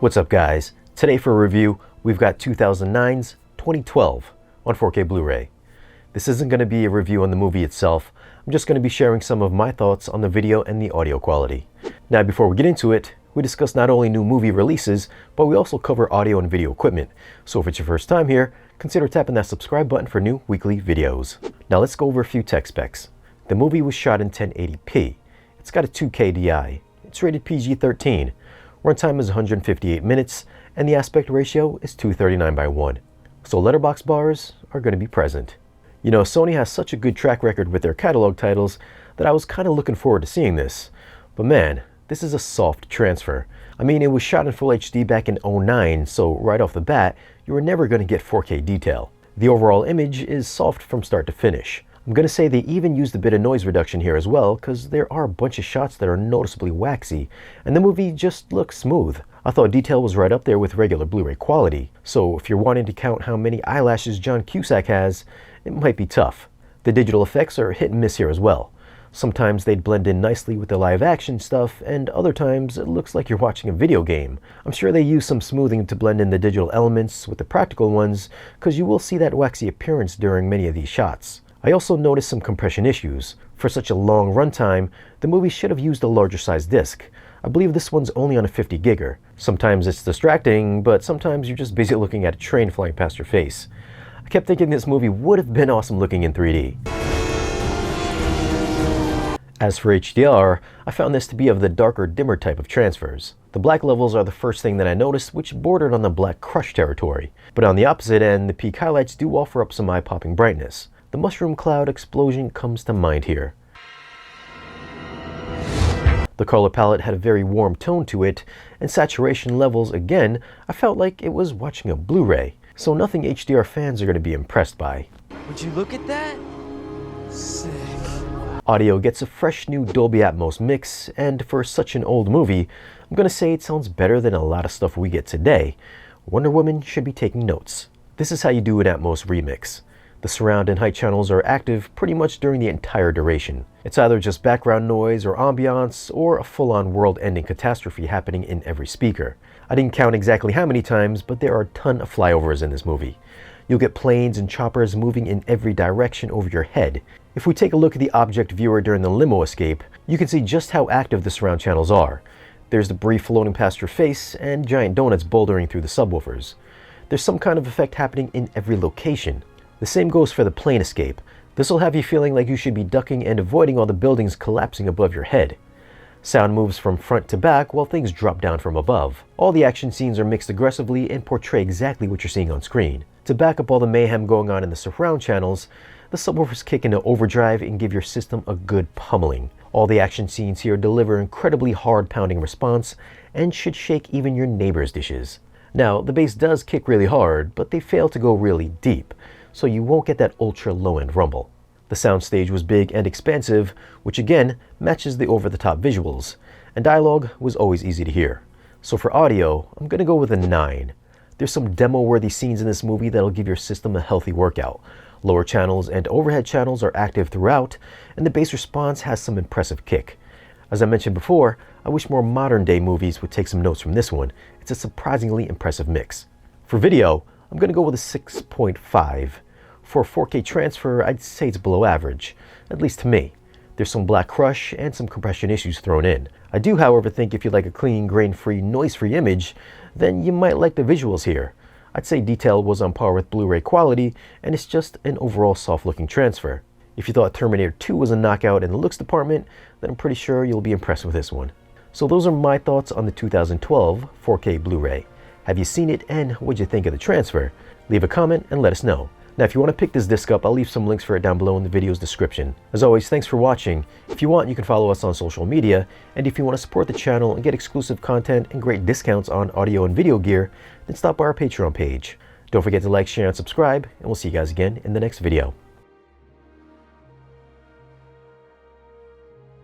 What's up guys? Today for a review, we've got 2009's 2012 on 4K Blu-ray. This isn't going to be a review on the movie itself. I'm just going to be sharing some of my thoughts on the video and the audio quality. Now before we get into it, we discuss not only new movie releases, but we also cover audio and video equipment. So if it's your first time here, consider tapping that subscribe button for new weekly videos. Now let's go over a few tech specs. The movie was shot in 1080p. It's got a 2K DI. It's rated PG-13. Runtime is 158 minutes, and the aspect ratio is 239:1. So letterbox bars are going to be present. You know, Sony has such a good track record with their catalog titles that I was kind of looking forward to seeing this. But man, this is a soft transfer. I mean, it was shot in Full HD back in 2009, so right off the bat, you were never going to get 4K detail. The overall image is soft from start to finish. I'm going to say they even used a bit of noise reduction here as well, because there are a bunch of shots that are noticeably waxy, and the movie just looks smooth. I thought detail was right up there with regular Blu-ray quality, so if you're wanting to count how many eyelashes John Cusack has, it might be tough. The digital effects are hit and miss here as well. Sometimes they'd blend in nicely with the live action stuff, and other times it looks like you're watching a video game. I'm sure they use some smoothing to blend in the digital elements with the practical ones, because you will see that waxy appearance during many of these shots. I also noticed some compression issues. For such a long runtime, the movie should have used a larger size disc. I believe this one's only on a 50 gigger. Sometimes it's distracting, but sometimes you're just busy looking at a train flying past your face. I kept thinking this movie would have been awesome looking in 3D. As for HDR, I found this to be of the darker, dimmer type of transfers. The black levels are the first thing that I noticed, which bordered on the black crush territory. But on the opposite end, the peak highlights do offer up some eye-popping brightness. The mushroom cloud explosion comes to mind here. The color palette had a very warm tone to it, and saturation levels, again, I felt like it was watching a Blu-ray, so nothing HDR fans are going to be impressed by. Would you look at that? Sick. Audio gets a fresh new Dolby Atmos mix, and for such an old movie, I'm going to say it sounds better than a lot of stuff we get today. Wonder Woman should be taking notes. This is how you do an Atmos remix. The surround and height channels are active pretty much during the entire duration. It's either just background noise or ambiance, or a full-on world-ending catastrophe happening in every speaker. I didn't count exactly how many times, but there are a ton of flyovers in this movie. You'll get planes and choppers moving in every direction over your head. If we take a look at the object viewer during the limo escape, you can see just how active the surround channels are. There's debris floating past your face and giant donuts bouldering through the subwoofers. There's some kind of effect happening in every location. The same goes for the plane escape. This will have you feeling like you should be ducking and avoiding all the buildings collapsing above your head. Sound moves from front to back while things drop down from above. All the action scenes are mixed aggressively and portray exactly what you're seeing on screen. To back up all the mayhem going on in the surround channels, the subwoofers kick into overdrive and give your system a good pummeling. All the action scenes here deliver incredibly hard pounding response and should shake even your neighbor's dishes. Now, the bass does kick really hard, but they fail to go really deep, so you won't get that ultra low-end rumble. The soundstage was big and expansive, which again matches the over-the-top visuals, and dialogue was always easy to hear. So for audio, I'm going to go with a 9. There's some demo-worthy scenes in this movie that'll give your system a healthy workout. Lower channels and overhead channels are active throughout, and the bass response has some impressive kick. As I mentioned before, I wish more modern-day movies would take some notes from this one. It's a surprisingly impressive mix. For video, I'm going to go with a 6.5. For a 4K transfer, I'd say it's below average, at least to me. There's some black crush and some compression issues thrown in. I do, however, think if you like a clean, grain-free, noise-free image, then you might like the visuals here. I'd say detail was on par with Blu-ray quality, and it's just an overall soft-looking transfer. If you thought Terminator 2 was a knockout in the looks department, then I'm pretty sure you'll be impressed with this one. So those are my thoughts on the 2012 4K Blu-ray. Have you seen it, and what'd you think of the transfer? Leave a comment and let us know. Now, if you want to pick this disc up, I'll leave some links for it down below in the video's description. As always, thanks for watching. If you want, you can follow us on social media, and if you want to support the channel and get exclusive content and great discounts on audio and video gear, then stop by our Patreon page. Don't forget to like, share, and subscribe, and we'll see you guys again in the next video.